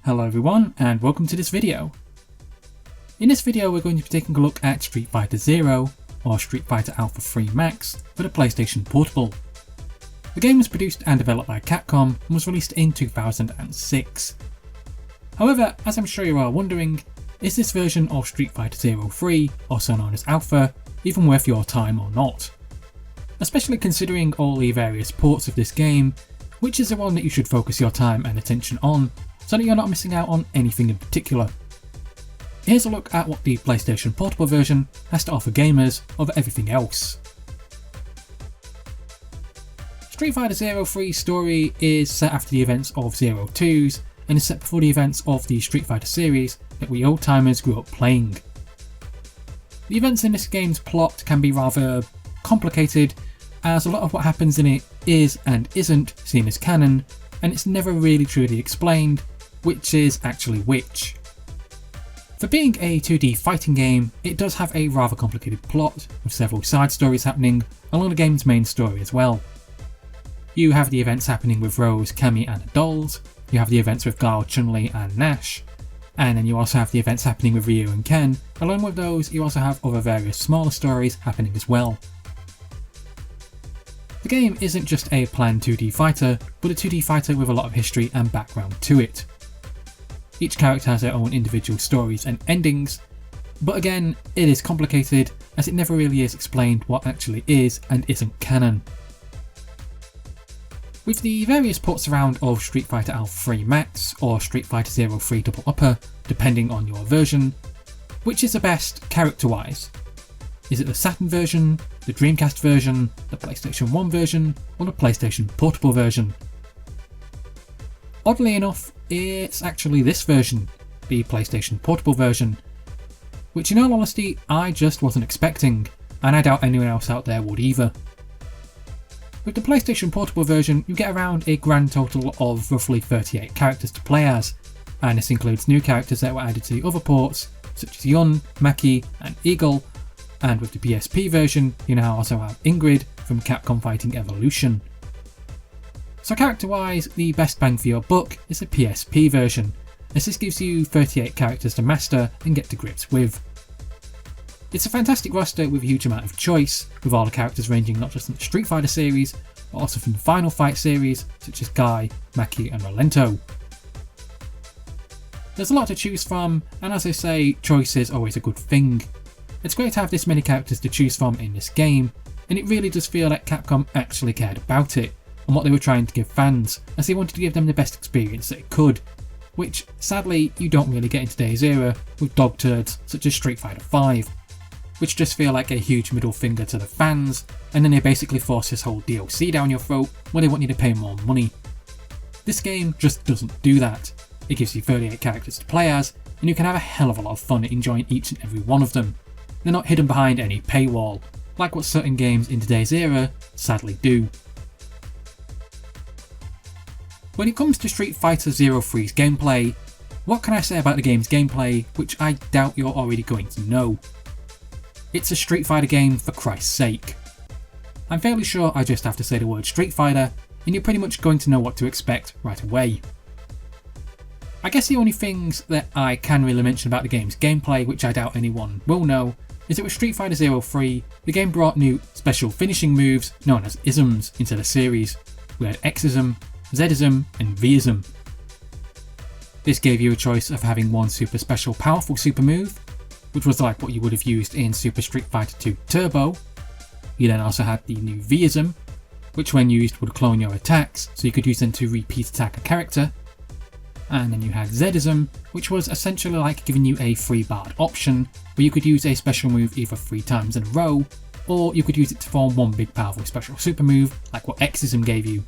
Hello everyone and welcome to this video. In this video we're going to be taking a look at Street Fighter Zero or Street Fighter Alpha 3 Max for the PlayStation Portable. The game was produced and developed by Capcom and was released in 2006. However, as I'm sure you are wondering, is this version of Street Fighter Zero 3, also known as Alpha, even worth your time or not? Especially considering all the various ports of this game, which is the one that you should focus your time and attention on, so that you're not missing out on anything in particular. Here's a look at what the PlayStation Portable version has to offer gamers over everything else. Street Fighter Zero 3's story is set after the events of Zero 2's and is set before the events of the Street Fighter series that we old timers grew up playing. The events in this game's plot can be rather complicated, as a lot of what happens in it is and isn't seen as canon, and it's never really truly explained which is actually which. For being a 2D fighting game, it does have a rather complicated plot, with several side stories happening along the game's main story as well. You have the events happening with Rose, Cammy and the dolls, you have the events with Guile, Chun-li and Nash, and then you also have the events happening with Ryu and Ken. Along with those, you also have other various smaller stories happening as well. The game isn't just a planned 2D fighter, but a 2D fighter with a lot of history and background to it. Each character has their own individual stories and endings, but again, it is complicated as it never really is explained what actually is and isn't canon. With the various ports around of Street Fighter Alpha 3 Max or Street Fighter Zero 3 Double Upper, depending on your version, which is the best character-wise? Is it the Saturn version, the Dreamcast version, the PlayStation 1 version, or the PlayStation Portable version? Oddly enough, it's actually this version, the PlayStation Portable version, which in all honesty I just wasn't expecting, and I doubt anyone else out there would either. With the PlayStation Portable version, you get around a grand total of roughly 38 characters to play as, and this includes new characters that were added to the other ports, such as Yun, Maki and Eagle, and with the PSP version, you now also have Ingrid from Capcom Fighting Evolution. So character-wise, the best bang for your buck is the PSP version, as this gives you 38 characters to master and get to grips with. It's a fantastic roster with a huge amount of choice, with all the characters ranging not just from the Street Fighter series, but also from the Final Fight series, such as Guy, Maki and Rolento. There's a lot to choose from, and as I say, choice is always a good thing. It's great to have this many characters to choose from in this game, and it really does feel like Capcom actually cared about it, and what they were trying to give fans, as they wanted to give them the best experience that it could, which sadly you don't really get in today's era with dog turds such as Street Fighter V, which just feel like a huge middle finger to the fans, and then they basically force this whole DLC down your throat where they want you to pay more money. This game just doesn't do that. It gives you 38 characters to play as, and you can have a hell of a lot of fun enjoying each and every one of them. They're not hidden behind any paywall, like what certain games in today's era sadly do. When it comes to Street Fighter Zero 3's gameplay, what can I say about the game's gameplay which I doubt you're already going to know? It's a Street Fighter game for Christ's sake. I'm fairly sure I just have to say the word Street Fighter and you're pretty much going to know what to expect right away. I guess the only things that I can really mention about the game's gameplay which I doubt anyone will know is that with Street Fighter Zero 3, the game brought new special finishing moves known as isms into the series. We had Xism, Zism and Vism. This gave you a choice of having one super special powerful super move, which was like what you would have used in Super Street Fighter 2 Turbo. You then also had the new Vism, which when used would clone your attacks, so you could use them to repeat attack a character. And then you had Zism, which was essentially like giving you a free barred option, where you could use a special move either 3 times in a row, or you could use it to form one big powerful special super move, like what Xism gave you.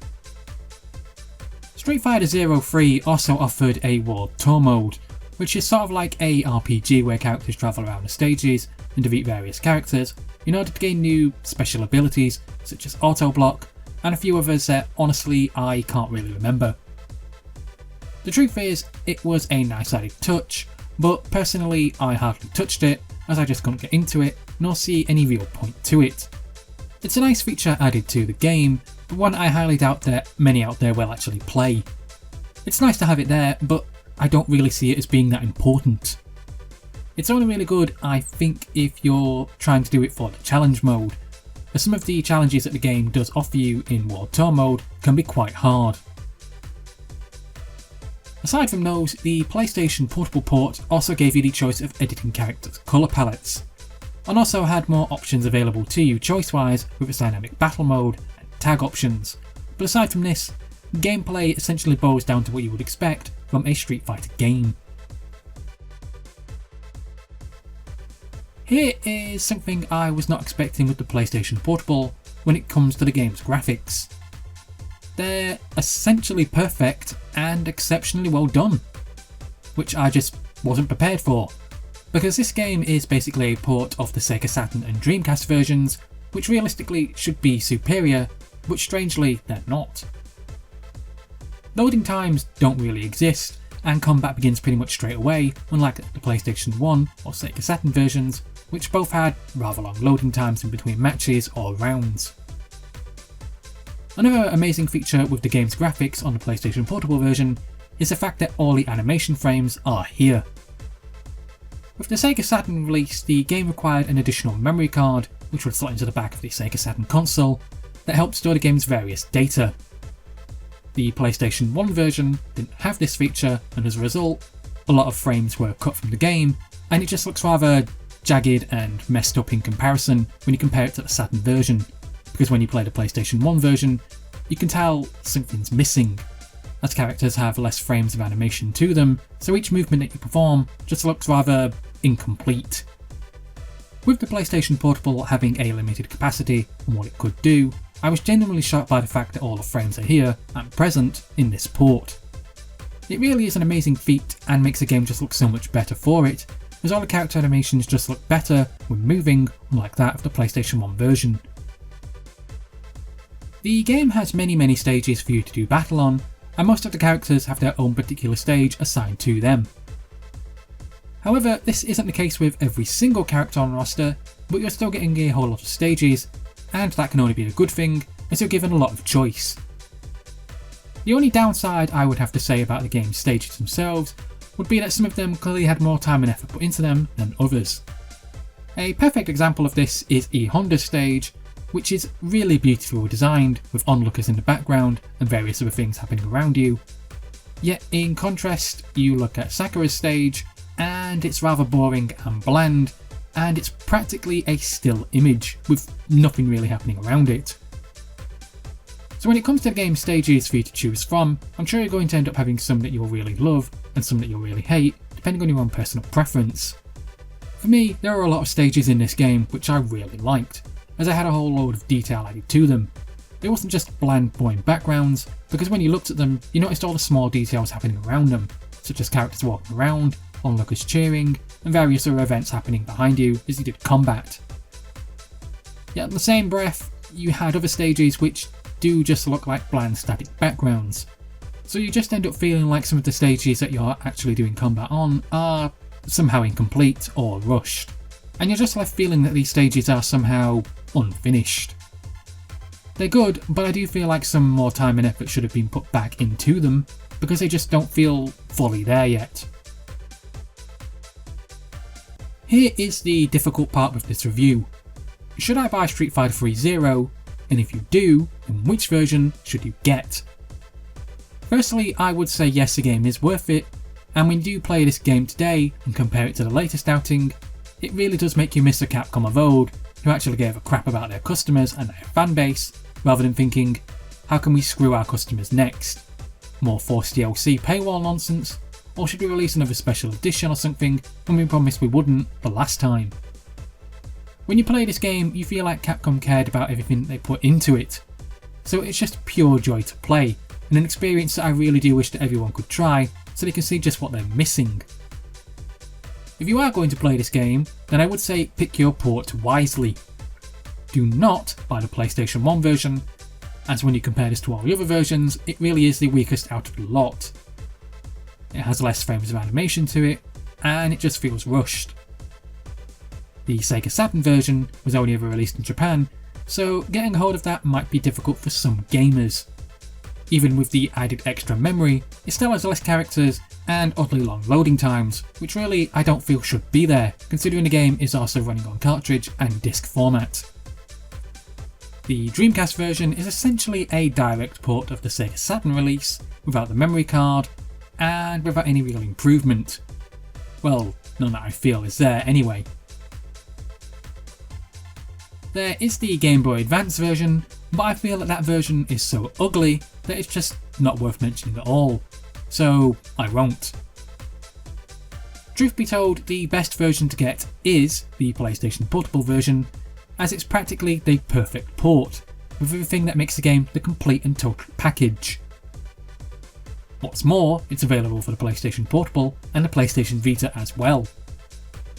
Street Fighter Zero 3 also offered a World Tour mode, which is sort of like a RPG where characters travel around the stages and defeat various characters in order to gain new special abilities such as Auto Block and a few others that honestly I can't really remember. The truth is, it was a nice added touch, but personally I hardly touched it as I just couldn't get into it nor see any real point to it. It's a nice feature added to the game, but one I highly doubt that many out there will actually play. It's nice to have it there, but I don't really see it as being that important. It's only really good, I think, if you're trying to do it for the challenge mode, as some of the challenges that the game does offer you in World Tour mode can be quite hard. Aside from those, the PlayStation Portable port also gave you the choice of editing characters' colour palettes, and also had more options available to you choice-wise with its dynamic battle mode and tag options. But aside from this, gameplay essentially boils down to what you would expect from a Street Fighter game. Here is something I was not expecting with the PlayStation Portable when it comes to the game's graphics. They're essentially perfect and exceptionally well done, which I just wasn't prepared for, because this game is basically a port of the Sega Saturn and Dreamcast versions, which realistically should be superior, but strangely they're not. Loading times don't really exist, and combat begins pretty much straight away, unlike the PlayStation 1 or Sega Saturn versions, which both had rather long loading times in between matches or rounds. Another amazing feature with the game's graphics on the PlayStation Portable version is the fact that all the animation frames are here. With the Sega Saturn release, the game required an additional memory card, which would slot into the back of the Sega Saturn console, that helped store the game's various data. The PlayStation 1 version didn't have this feature, and as a result, a lot of frames were cut from the game, and it just looks rather jagged and messed up in comparison when you compare it to the Saturn version, because when you play the PlayStation 1 version, you can tell something's missing, as characters have less frames of animation to them, so each movement that you perform just looks rather incomplete. With the PlayStation Portable having a limited capacity on what it could do, I was genuinely shocked by the fact that all the frames are here and present in this port. It really is an amazing feat and makes the game just look so much better for it, as all the character animations just look better when moving, unlike that of the PlayStation 1 version. The game has many stages for you to do battle on, and most of the characters have their own particular stage assigned to them. However, this isn't the case with every single character on the roster, but you're still getting a whole lot of stages, and that can only be a good thing, as you're given a lot of choice. The only downside I would have to say about the game's stages themselves would be that some of them clearly had more time and effort put into them than others. A perfect example of this is E Honda's stage, which is really beautifully designed with onlookers in the background and various other things happening around you. Yet in contrast, you look at Sakura's stage and it's rather boring and bland, and it's practically a still image with nothing really happening around it. So when it comes to the game's stages for you to choose from, I'm sure you're going to end up having some that you'll really love and some that you'll really hate, depending on your own personal preference. For me, there are a lot of stages in this game which I really liked, as I had a whole load of detail added to them. It wasn't just bland boring backgrounds, because when you looked at them, you noticed all the small details happening around them, such as characters walking around, onlookers cheering, and various other events happening behind you as you did combat. Yet in the same breath, you had other stages which do just look like bland static backgrounds. So you just end up feeling like some of the stages that you're actually doing combat on are somehow incomplete or rushed, and you're just left feeling that these stages are somehow unfinished. They're good, but I do feel like some more time and effort should have been put back into them, because they just don't feel fully there yet. Here is the difficult part with this review. Should I buy Street Fighter 3 Zero? And if you do, then which version should you get? Firstly, I would say yes, the game is worth it, and when you do play this game today and compare it to the latest outing, it really does make you miss the Capcom of old, who actually gave a crap about their customers and their fan base, rather than thinking, how can we screw our customers next? More forced DLC paywall nonsense? Or should we release another special edition or something when we promised we wouldn't the last time? When you play this game, you feel like Capcom cared about everything they put into it. So it's just pure joy to play, and an experience that I really do wish that everyone could try, so they can see just what they're missing. If you are going to play this game, then I would say pick your port wisely. Do not buy the PlayStation 1 version, as when you compare this to all the other versions, it really is the weakest out of the lot. It has less frames of animation to it, and it just feels rushed. The Sega Saturn version was only ever released in Japan, so getting a hold of that might be difficult for some gamers. Even with the added extra memory, it still has less characters and oddly long loading times, which really I don't feel should be there, considering the game is also running on cartridge and disc format. The Dreamcast version is essentially a direct port of the Sega Saturn release, without the memory card, and without any real improvement. Well, none that I feel is there anyway. There is the Game Boy Advance version, but I feel that version is so ugly that it's just not worth mentioning at all, so I won't. Truth be told, the best version to get is the PlayStation Portable version, as it's practically the perfect port, with everything that makes the game the complete and total package. What's more, it's available for the PlayStation Portable and the PlayStation Vita as well,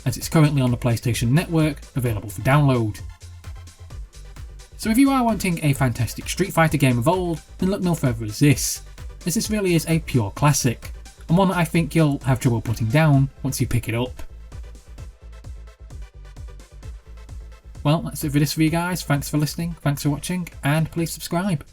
as it's currently on the PlayStation Network, available for download. So if you are wanting a fantastic Street Fighter game of old, then look no further as this really is a pure classic, and one that I think you'll have trouble putting down once you pick it up. Well, that's it for this for you guys. Thanks for listening, thanks for watching, and please subscribe.